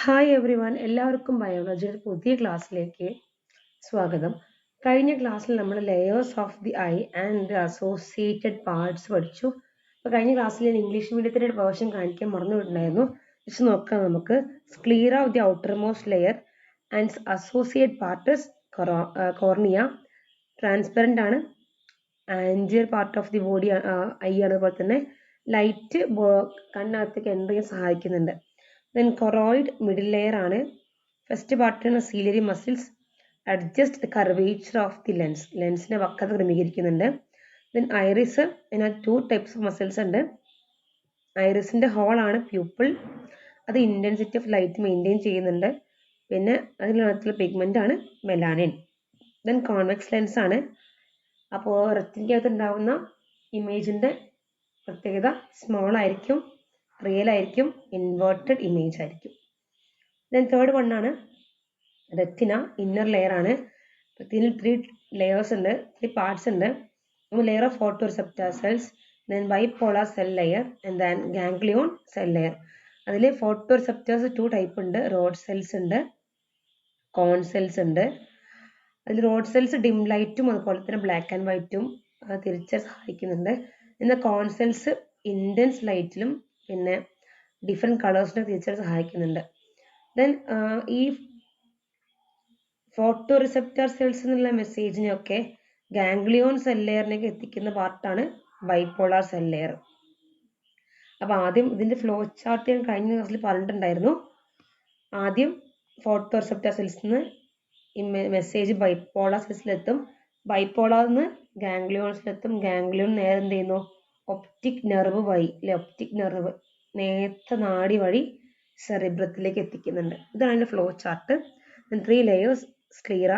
Hi every one, എല്ലാവർക്കും ബയോളജിയുടെ പുതിയ ക്ലാസ്സിലേക്ക് സ്വാഗതം. കഴിഞ്ഞ ക്ലാസ്സിൽ നമ്മൾ layers of the I and associated parts പഠിച്ചു. അപ്പോൾ കഴിഞ്ഞ ക്ലാസ്സിൽ ഞാൻ ഇംഗ്ലീഷ് മീഡിയത്തിൻ്റെ വേർഷൻ കാണിക്കാൻ മറന്നുവിട്ടുണ്ടായിരുന്നു. ജസ്റ്റ് നോക്കാം നമുക്ക്. Clear of the outermost layer and associate part cornea. Transparent ആണ്. Anterior part of the body eye ആണ്. അതുപോലെ തന്നെ ലൈറ്റ് കണ്ണകത്തേക്ക് എൻ്റർ ചെയ്യാൻ സഹായിക്കുന്നുണ്ട്. Then choroid middle layer ആണ്. ഫസ്റ്റ് പാർട്ടാണ് ciliary muscles. Adjust the curvature of the lens. ലെൻസിന്റെ വക്കത്ത് ക്രമീകരിക്കുന്നുണ്ട്. Then iris. അതിനകത്ത് 2 ടൈപ്സ് ഓഫ് മസിൽസ് ഉണ്ട്. ഐറിസിന്റെ ഹോൾ ആണ് പ്യൂപ്പിൾ. അത് ഇന്റൻസിറ്റി ഓഫ് ലൈറ്റ് മെയിൻറ്റെയിൻ ചെയ്യുന്നുണ്ട്. പിന്നെ അതിനകത്തുള്ള പിഗ്മെന്റ് ആണ് മെലാനിൻ. ദെൻ കോൺവെക്സ് ലെൻസ് ആണ്. അപ്പോൾ റെറ്റിനയ്ക്കകത്ത് ഉണ്ടാവുന്ന ഇമേജിന്റെ പ്രത്യേകത സ്മോൾ ആയിരിക്കും, റിയൽ ആയിരിക്കും, ഇൻവേർട്ടഡ് ഇമേജ് ആയിരിക്കും. ദെൻ തേർഡ് വൺ ആണ് റെറ്റിന. ഇന്നർ ലെയർ ആണ്. റെറ്റിനയിൽ 3 ലെയേഴ്സ് ഉണ്ട്, 3 പാർട്സ് ഉണ്ട്. Layer of photo receptor cells, then bipolar cell layer and then ganglion cell layer. അതിൽ ഫോട്ടോ റിസെപ്റ്റേഴ്സ് 2 ടൈപ്പ് ഉണ്ട്. റോഡ് സെൽസ് ഉണ്ട്, കോൺ സെൽസ് ഉണ്ട്. അതിൽ റോഡ് സെൽസ് ഡിം ലൈറ്റും അതുപോലെ തന്നെ ബ്ലാക്ക് ആൻഡ് വൈറ്റും തിരിച്ചറിയാൻ സഹായിക്കുന്നുണ്ട്. എന്നാൽ കോൺ സെൽസ് ഇൻറ്റൻസ് ലൈറ്റിലും പിന്നെ ഡിഫറെൻറ്റ് കളേഴ്സിനെ തിരിച്ചറിയാൻ സഹായിക്കുന്നുണ്ട്. ദെൻ ഈ ഫോട്ടോ റിസെപ്റ്റർ സെൽസ് എന്നുള്ള മെസ്സേജിനെയൊക്കെ ഗാംഗ്ലിയോൺ സെൽ ലെയറിലേക്ക് എത്തിക്കുന്ന പാർട്ടാണ് ബൈപോളാർ സെൽ ലെയർ. അപ്പോൾ ആദ്യം ഇതിൻ്റെ ഫ്ലോ ചാർട്ട് ഞാൻ കഴിഞ്ഞ ക്ലാസ്സിൽ പറഞ്ഞിട്ടുണ്ടായിരുന്നു. ആദ്യം ഫോട്ടോ റിസെപ്റ്റർ സെൽസിൽ നിന്ന് ഈ മെസ്സേജ് ബൈപോളാർ സെൽസിലെത്തും. ബൈപോളാറിൽ നിന്ന് ഗാംഗ്ലിയോൺസിലെത്തും. ഗാംഗ്ലിയോൺ നേരെ എന്ത് ചെയ്യുന്നു? ഒപ്റ്റിക് നെർവ് വഴി, അല്ലെ, ഒപ്റ്റിക് നെർവ് നേരത്തെ നാഡി വഴി സെറിബ്രത്തിലേക്ക് എത്തിക്കുന്നുണ്ട്. ഇതാണ് അതിൻ്റെ flow chart. 3 layers: sclera,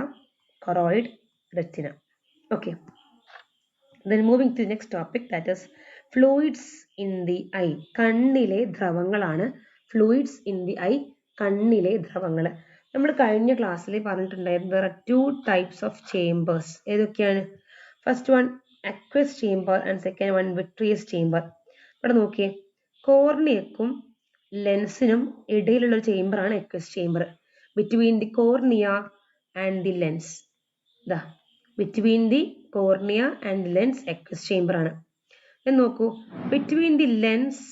choroid, retina. Okay, then moving to the next topic, that is fluids in the eye. കണ്ണിലെ ദ്രവങ്ങളാണ് ഫ്ലൂയിഡ്സ് ഇൻ ദി ഐ. കണ്ണിലെ ദ്രവങ്ങൾ നമ്മൾ കഴിഞ്ഞ ക്ലാസ്സിൽ പറഞ്ഞിട്ടുണ്ടായിരുന്നു. there are 2 types of chambers. ഏതൊക്കെയാണ്? First one aqueous chamber and second one vitreous chamber. ഇവിടെ നോക്കിയേ, കോർണിയക്കും ലെൻസിനും ഇടയിലുള്ള ഒരു ചേംബറാണ് aqueous chamber. Between the cornea and the lens, between the cornea and lens aqueous chamber ആണ്. നോക്കൂ, between the lens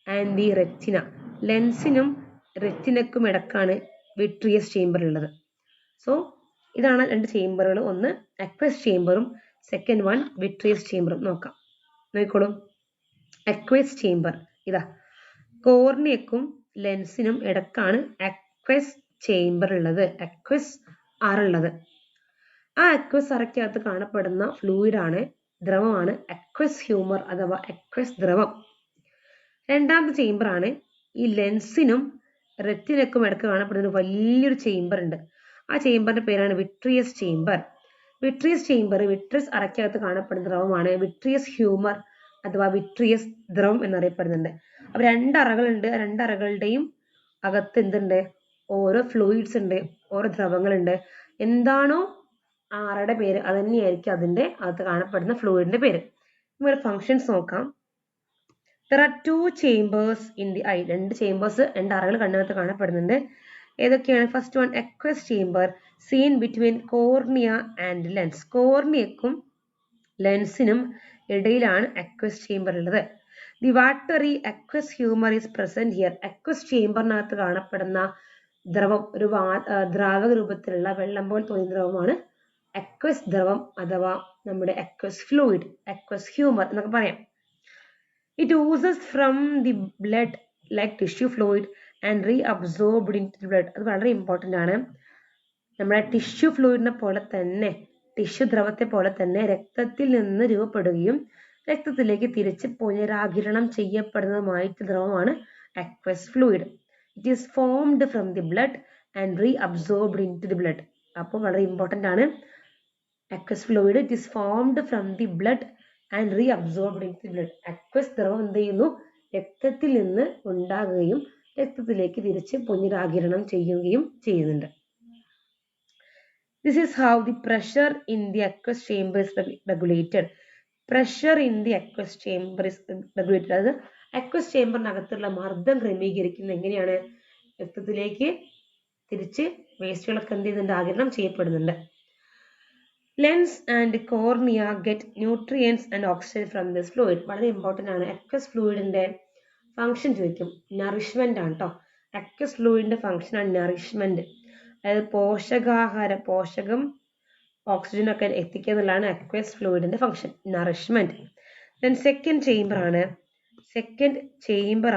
and the retina, ലെൻസിനും റെറ്റിനക്കും ഇടക്കാണ് വിട്രിയസ് ചേംബർ ഉള്ളത്. സോ ഇതാണ് 2 ചേംബറുകൾ. ഒന്ന് aqueous ചേംബറും സെക്കൻഡ് വൺ വിട്രിയസ് ചേംബറും. നോക്കാം, നോക്കിക്കോളൂ. aqueous ചേംബർ ഇതാ, കോർണിയക്കും ലെൻസിനും ഇടക്കാണ് aqueous ചേംബർ ഉള്ളത്, aqueous അറയുള്ളത്. ആ aqueous അറയ്ക്കകത്ത് കാണപ്പെടുന്ന ഫ്ലൂയിഡാണ്, ദ്രവമാണ് aqueous ഹ്യൂമർ അഥവാ aqueous ദ്രവം. രണ്ടാമത്തെ ചേംബറാണ് ഈ ലെൻസിനും റെറ്റിനക്കും ഇടക്ക് കാണപ്പെടുന്ന ഒരു വലിയൊരു ചേംബർ ഉണ്ട്. ആ ചേംബറിന്റെ പേരാണ് vitreous chamber. Vitreous chamber, vitreous അറയ്ക്കകത്ത് കാണപ്പെടുന്ന ദ്രവമാണ് വിട്രിയസ് ഹ്യൂമർ അഥവാ വിട്രിയസ് ദ്രവം എന്നറിയപ്പെടുന്നുണ്ട്. അപ്പോൾ 2 അറകളുണ്ട്. 2 അറകളുടെയും അകത്ത് എന്തുണ്ട്? ഓരോ ഫ്ലൂയിഡ്സ് ഉണ്ട്, ഓരോ ദ്രവങ്ങളുണ്ട്. എന്താണോ ആ അറയുടെ പേര് അത് തന്നെയായിരിക്കും അതിൻ്റെ അകത്ത് കാണപ്പെടുന്ന ഫ്ലൂയിഡിന്റെ പേര്. നമ്മുടെ ഫങ്ഷൻസ് നോക്കാം. there are 2 chambers in the eye. 2 chambers, 2 അറകൾ കണ്ണകത്ത് കാണപ്പെടുന്നുണ്ട്. ഏതൊക്കെയാണ്? First one aqueous chamber seen between cornea and lens. കോർണിയക്കും ലെൻസിനും ഇടയിലാണ് aqueous chamber ഉള്ളത്. The watery aqueous humor is present here. aqueous chamberനകത്ത് കാണപ്പെടുന്ന ദ്രവം ഒരു ദ്രാവക രൂപത്തിലുള്ള വെള്ളം പോലെ തോന്നുന്ന ദ്രവമാണ് aqueous ദ്രവം അഥവാ നമ്മുടെ aqueous fluid, aqueous humor എന്നൊക്കെ പറയാം. It oozes from the blood like tissue fluid and reabsorbed into the blood. അത് വളരെ ഇമ്പോർട്ടൻ്റ് ആണ്. നമ്മുടെ ടിഷ്യൂ ഫ്ലൂയിഡിനെ പോലെ തന്നെ, ടിഷ്യൂ ദ്രവത്തെ പോലെ തന്നെ രക്തത്തിൽ നിന്ന് രൂപപ്പെടുകയും രക്തത്തിലേക്ക് തിരിച്ച് പുനരാകിരണം ചെയ്യപ്പെടുന്നതുമായിട്ട് ദ്രവമാണ് aqueous fluid. It is formed from the blood and reabsorbed into the blood. അപ്പോൾ വളരെ ഇമ്പോർട്ടൻ്റ് ആണ്. aqueous fluid, it is formed from the blood and reabsorbed into the blood. aqueous ദ്രവം എന്ത് ചെയ്യുന്നു? രക്തത്തിൽ നിന്ന് ഉണ്ടാകുകയും രക്തത്തിലേക്ക് തിരിച്ച് പുനരാകിരണം ചെയ്യുകയും ചെയ്യുന്നുണ്ട്. This is how the pressure in the aqueous chamber is regulated. Pressure in the aqueous chamber is regulated. അത് aqueous chamberനകത്തുള്ള മർദ്ദം ക്രമീകരിക്കുന്നത് എങ്ങനെയാണ്? രക്തത്തിലേക്ക് തിരിച്ച് വേസ്റ്റുകളൊക്കെ എന്ത് ചെയ്യുന്നുണ്ട്, ആഗിരണം ചെയ്യപ്പെടുന്നുണ്ട്. Lens and cornea get nutrients and oxygen from this fluid. വളരെ ഇമ്പോർട്ടൻ്റ് ആണ്. അക്വസ് ഫ്ലൂയിഡിന്റെ ഫംഗ്ഷൻ ചോദിക്കും. നറിഷ്മെന്റ് ആണ് കേട്ടോ. അക്വസ് ഫ്ലൂയിഡിന്റെ ഫംഗ്ഷൻ ആണ് നറിഷ്മെന്റ്. അതായത് പോഷകം ഓക്സിജൻ ഒക്കെ എത്തിക്കുക എന്നുള്ളതാണ് അക്വസ് ഫ്ലൂയിഡിന്റെ function, nourishment. Then second chamber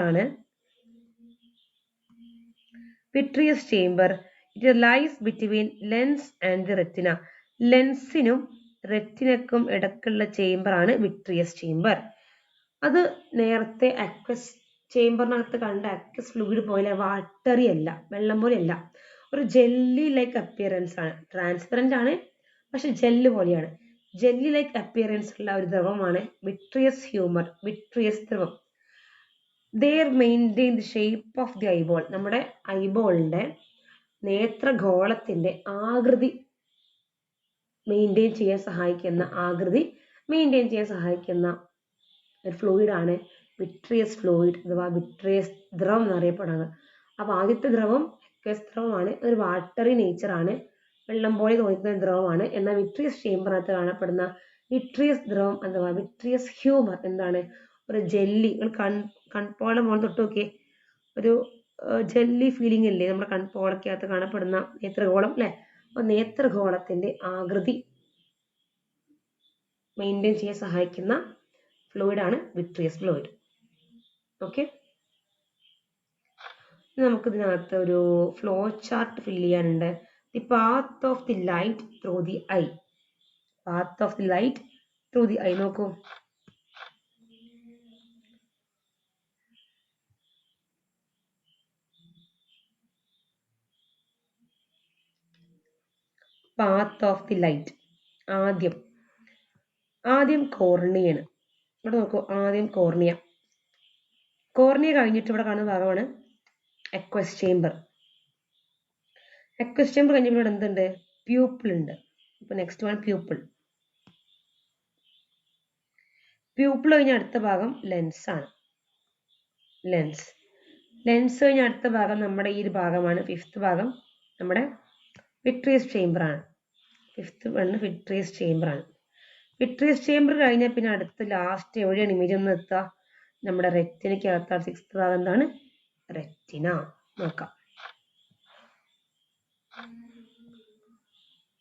ആണ് vitreous chamber. It lies between lens and retina. ലെൻസിനും റെറ്റിനക്കും ഇടക്കുള്ള ചേംബർ ആണ് വിട്രിയസ് ചേംബർ. അത് നേരത്തെ അക്വസ് ചേംബറിനകത്ത് കണ്ട അക്വസ് ഫ്ലൂയിഡ് പോലെ വാട്ടറി അല്ല, വെള്ളം പോലെ അല്ല, ഒരു ജെല്ലി ലൈക്ക് അപ്പിയറൻസ് ആണ്. ട്രാൻസ്പെറന്റ് ആണ്, പക്ഷെ ജെല്ല് പോലെയാണ്. ജെല്ലി ലൈക്ക് അപ്പിയറൻസ് ഉള്ള ഒരു ദ്രവമാണ് vitreous ദ്രവം. They maintain the shape of the eyeball. നമ്മുടെ ഐബോളിന്റെ നേത്രഗോളത്തിന്റെ ആകൃതി മെയിൻറ്റെയിൻ ചെയ്യാൻ സഹായിക്കുന്ന ഒരു ഫ്ലൂയിഡാണ് വിട്രിയസ് ഫ്ലൂയിഡ് അഥവാ വിട്രിയസ് ദ്രവം എന്നറിയപ്പെടുന്നത്. അപ്പൊ ആദ്യത്തെ ദ്രവം അക്വസ് ദ്രവമാണ്, ഒരു വാട്ടറി നേച്ചറാണ്, വെള്ളം പോലെ തോന്നിക്കുന്ന ദ്രവമാണ്. എന്നാൽ വിട്രിയസ് ചേംബറിനകത്ത് കാണപ്പെടുന്ന വിട്രിയസ് ദ്രവം അഥവാ വിട്രിയസ് ഹ്യൂമർ എന്താണ്, ഒരു ജെല്ലി. കൺപോള മോൾ തൊട്ട് നോക്കിയേ, ഒരു ജെല്ലി ഫീലിംഗ് അല്ലേ നമ്മുടെ കൺപോളക്കകത്ത് കാണപ്പെടുന്ന നേത്രഗോളം അല്ലെ. അപ്പൊ നേത്രഗോളത്തിന്റെ ആകൃതി മെയിൻറ്റെയിൻ ചെയ്യാൻ സഹായിക്കുന്ന ഫ്ലൂയിഡാണ് വിട്രിയസ് ഫ്ലൂയിഡ്. ഓക്കെ, നമുക്ക് ഇതിനകത്ത് ഒരു ഫ്ലോ ചാർട്ട് ഫില്ല് ചെയ്യാനുണ്ട്. The path of the light through the I. നോക്കൂ, പാത്ത് ഓഫ് ദി ലൈറ്റ്. ആദ്യം കോർണിയാണ്. ഇവിടെ നോക്കൂ, ആദ്യം കോർണിയ കഴിഞ്ഞിട്ട് ഇവിടെ കാണുന്ന ഭാഗമാണ് അക്വസ് ചേംബർ. കഴിഞ്ഞിട്ട് ഇവിടെ എന്തുണ്ട്, പ്യൂപ്പിൾ ഉണ്ട്. അപ്പൊ നെക്സ്റ്റ് വൺ പ്യൂപ്പിൾ കഴിഞ്ഞ അടുത്ത ഭാഗം ലെൻസ് ആണ്. ലെൻസ് കഴിഞ്ഞ അടുത്ത ഭാഗം നമ്മുടെ ഈ ഒരു ഭാഗമാണ്. ഫിഫ്ത്ത് ഭാഗം നമ്മുടെ വിട്രിയസ് ചേംബർ ആണ്. വിട്രിയസ് ചേംബർ കഴിഞ്ഞാൽ പിന്നെ അടുത്ത ലാസ്റ്റ് എവിടെയാണ് ഇമേജ് ഒന്ന് എത്തുക, നമ്മുടെ റെറ്റിനയ്ക്കകത്താണ്. സിക്സ്ത് ഭാഗം എന്താണ്, റെറ്റിന. നോക്കാം,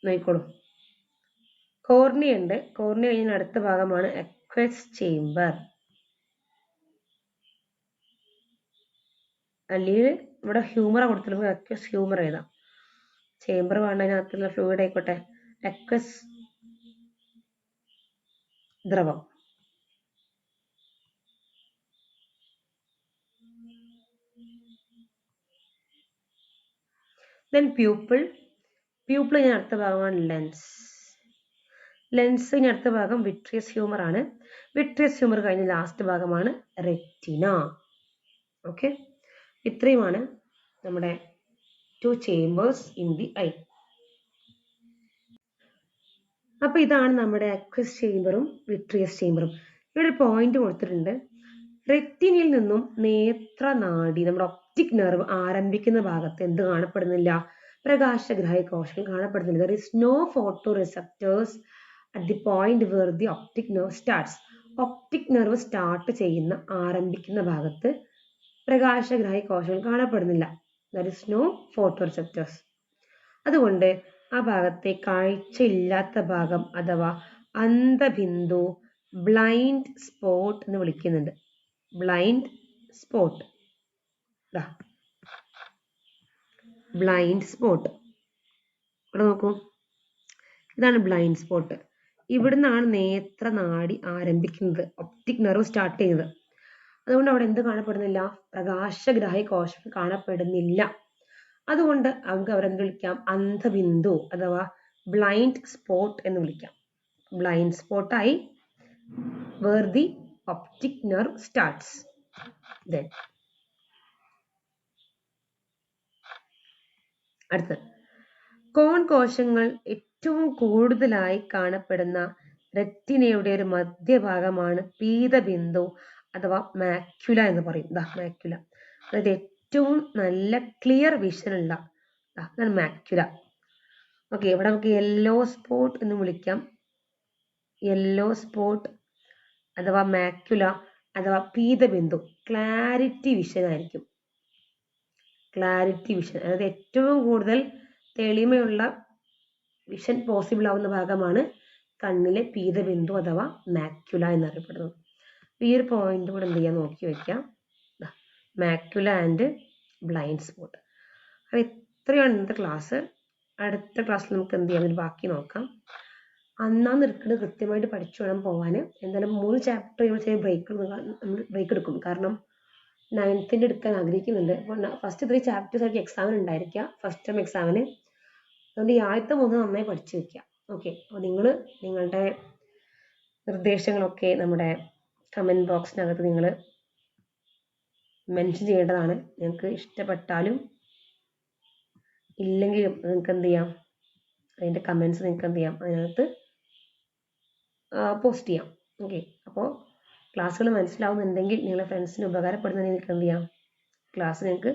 നോക്കോളൂ. കോർണിയ ഉണ്ട്. കോർണിയ കഴിഞ്ഞ അടുത്ത ഭാഗമാണ് അക്വസ് ചേംബർ. അല്ലെങ്കിൽ ഇവിടെ ഹ്യൂമർ കൊടുത്തിട്ടുള്ളത് അക്വസ് ഹ്യൂമർ എഴുതാം. ചേംബർ വേണ്ടതിനകത്തുള്ള ഫ്ലൂയിഡ് ആയിക്കോട്ടെ, അക്വസ് ദ്രവം. ദെൻ പ്യൂപ്പിൾ കഴിഞ്ഞ അടുത്ത ഭാഗമാണ് ലെൻസ്. കഴിഞ്ഞ അടുത്ത ഭാഗം വിട്രിയസ് ഹ്യൂമർ ആണ്. വിട്രിയസ് ഹ്യൂമർ കഴിഞ്ഞ ലാസ്റ്റ് ഭാഗമാണ് റെറ്റിന. ഓക്കെ, ഇത്രയുമാണ് നമ്മുടെ 2 ചേംബേഴ്സ് ഇൻ ദി ഐ. അപ്പൊ ഇതാണ് നമ്മുടെ അക്വസ് ചേംബറും വിട്രിയസ് ചേംബറും. ഇവിടെ ഒരു പോയിന്റ് കൊടുത്തിട്ടുണ്ട്. റെറ്റിനയിൽ നിന്നും നേത്രനാഡി, നമ്മുടെ ഒപ്റ്റിക് നെർവ് ആരംഭിക്കുന്ന ഭാഗത്ത് എന്ത് കാണപ്പെടുന്നില്ല, പ്രകാശഗ്രാഹി കോശങ്ങൾ കാണപ്പെടുന്നില്ല. There is no photoreceptors at the point where the optic nerve starts. Optic nerve start ചെയ്യുന്ന ആരംഭിക്കുന്ന ഭാഗത്ത് പ്രകാശഗ്രാഹി കോശങ്ങൾ കാണപ്പെടുന്നില്ല. There is no photoreceptors. അതുകൊണ്ട് ആ ഭാഗത്തെ കാഴ്ചയില്ലാത്ത ഭാഗം അഥവാ അന്ധബിന്ദു ബ്ലൈൻഡ് സ്പോട്ട് എന്ന് വിളിക്കുന്നുണ്ട്. ബ്ലൈൻഡ് സ്പോട്ട് ഇവിടെ നോക്കൂ, ഇതാണ് ബ്ലൈൻഡ് സ്പോട്ട്. ഇവിടുന്നാണ് നേത്രനാഡി ആരംഭിക്കുന്നത്, ഒപ്റ്റിക് നെർവ് സ്റ്റാർട്ട് ചെയ്യുന്നത്. അതുകൊണ്ട് അവിടെ എന്ത് കാണപ്പെടുന്നില്ല, പ്രകാശഗ്രാഹി കോശം കാണപ്പെടുന്നില്ല. അതുകൊണ്ട് നമുക്ക് അവരെന്ത് വിളിക്കാം, അന്ധബിന്ദു അഥവാ ബ്ലൈൻഡ് സ്പോട്ട് എന്ന് വിളിക്കാം. ബ്ലൈൻഡ് സ്പോട്ടായി where the optic nerve starts. Then അടുത്ത കോൺ കോശങ്ങൾ ഏറ്റവും കൂടുതലായി കാണപ്പെടുന്ന റെറ്റിനയുടെ ഒരു മധ്യഭാഗമാണ് പീതബിന്ദു അഥവാ മാക്യുല എന്ന് പറയും. മാക്യുല, അതായത് ഏറ്റവും നല്ല ക്ലിയർ വിഷനുള്ള അതാണ് മാക്യുല. ഓക്കെ, ഇവിടെ നമുക്ക് യെല്ലോ സ്പോട്ട് എന്ന് വിളിക്കാം. യെല്ലോ സ്പോട്ട് അഥവാ മാക്യുല അഥവാ പീതബിന്ദു ക്ലാരിറ്റി വിഷൻ ആയിരിക്കും. ക്ലാരിറ്റി വിഷൻ, അതായത് ഏറ്റവും കൂടുതൽ തെളിമയുള്ള വിഷൻ പോസിബിൾ ആവുന്ന ഭാഗമാണ് കണ്ണിലെ പീതബിന്ദു അഥവാ മാക്യുല എന്നറിയപ്പെടുന്നത്. ഈ ഒരു പോയിന്റ് കൂടെ എന്ത് ചെയ്യാൻ നോക്കി വെക്കാം, മാക്യുല ആൻഡ് ബ്ലൈൻഡ് സ്പോട്ട്. അപ്പോൾ ഇത്രയാണ് ഇന്നത്തെ ക്ലാസ്. അടുത്ത ക്ലാസ്സിൽ നമുക്ക് എന്ത് ചെയ്യാം, ബാക്കി നോക്കാം. അന്നാന്ന് എടുക്കുന്നത് കൃത്യമായിട്ട് പഠിച്ചു വേണം പോകാൻ. എന്തായാലും 3 ചാപ്റ്റർ നമ്മൾ ബ്രേക്ക് എടുക്കും, കാരണം 9th എടുക്കാൻ ആഗ്രഹിക്കുന്നുണ്ട്. അപ്പോൾ ഫസ്റ്റ് 3 ചാപ്റ്റേഴ്സ് ആയിരിക്കും എക്സാമിന് ഉണ്ടായിരിക്കുക, ഫസ്റ്റ് ടൈം എക്സാമിന്. അതുകൊണ്ട് ഈ ആദ്യത്തെ 3 നന്നായി പഠിച്ചു വെക്കുക. ഓക്കെ, അപ്പോൾ നിങ്ങൾ നിങ്ങളുടെ നിർദ്ദേശങ്ങളൊക്കെ നമ്മുടെ കമൻറ്റ് ബോക്സിനകത്ത് നിങ്ങൾ മെൻഷൻ ചെയ്യേണ്ടതാണ്. നിങ്ങൾക്ക് ഇഷ്ടപ്പെട്ടാലും ഇല്ലെങ്കിലും നിങ്ങൾക്ക് എന്ത് ചെയ്യാം, അതിൻ്റെ കമൻസ് നിങ്ങൾക്ക് എന്ത് ചെയ്യാം, അതിനകത്ത് പോസ്റ്റ് ചെയ്യാം. ഓക്കെ, അപ്പോൾ ക്ലാസ്സുകൾ മനസ്സിലാവുന്നുണ്ടെങ്കിൽ നിങ്ങളുടെ ഫ്രണ്ട്സിന് ഉപകാരപ്പെടുന്ന നിങ്ങൾക്ക് എന്ത് ചെയ്യാം, ക്ലാസ് നിങ്ങൾക്ക്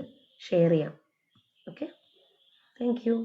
ഷെയർ ചെയ്യാം. Okay, thank you.